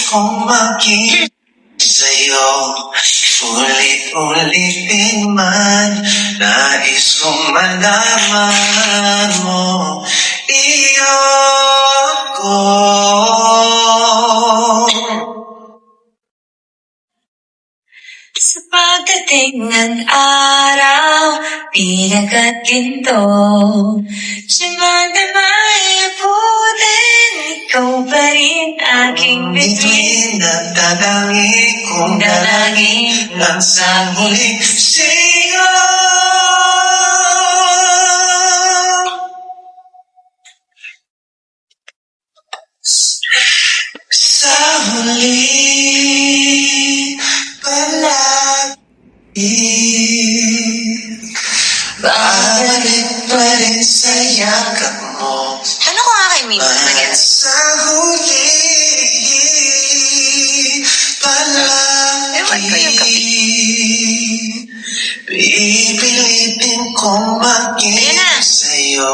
kong maging sa'yo. Ulit-ulitin man, nais kong malaman mo, iyo ko. Sa pagdating ng araw, pinagat ginto, siya na may abutin, ikaw pa rin aking bituin. Nagdadangin kong Dalangin lang sa huling sigaw. Sa huli palagi, babalik pa rin sa yakap mo. Ano ko nga kay Mims na yan? Sa huli palagi, Ewan ko yung kape. pipilitin kong maging Ayan na. sa'yo.